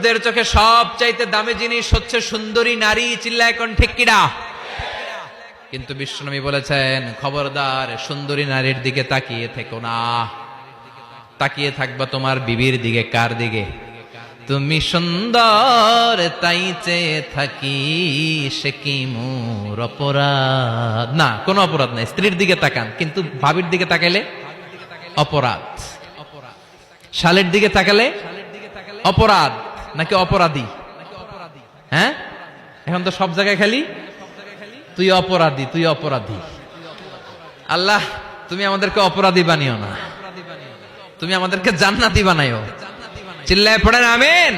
পুরুষদের চোখে সবচাইতে দামি জিনিস হচ্ছে সুন্দরী নারী। চিল্লায় কোন ঠিক কিনা? কিন্তু বিশ্বনবী বলেছেন, খবরদার সুন্দরী নারীর দিকে তাকিয়ে থেকো না। তাকিয়ে থাকবা তোমার বিবির দিকে। কার দিকে? তুমি সুন্দর তাই চেয়ে থাকি, সে কি মোর অপরাধ? না, কোনো অপরাধ নাই। স্ত্রীর দিকে তাকান, কিন্তু ভাবির দিকে তাকাইলে অপরাধ। শালের দিকে তাকালে অপরাধ নাকি অপরাধী? হ্যাঁ, এখন তো সব জায়গায় খালি তুই অপরাধী, তুই অপরাধী। আল্লাহ, তুমি আমাদেরকে অপরাধী বানিও না, তুমি আমাদেরকে জান্নাতি বানাইও। চিল্লায় পড়েন আমিন।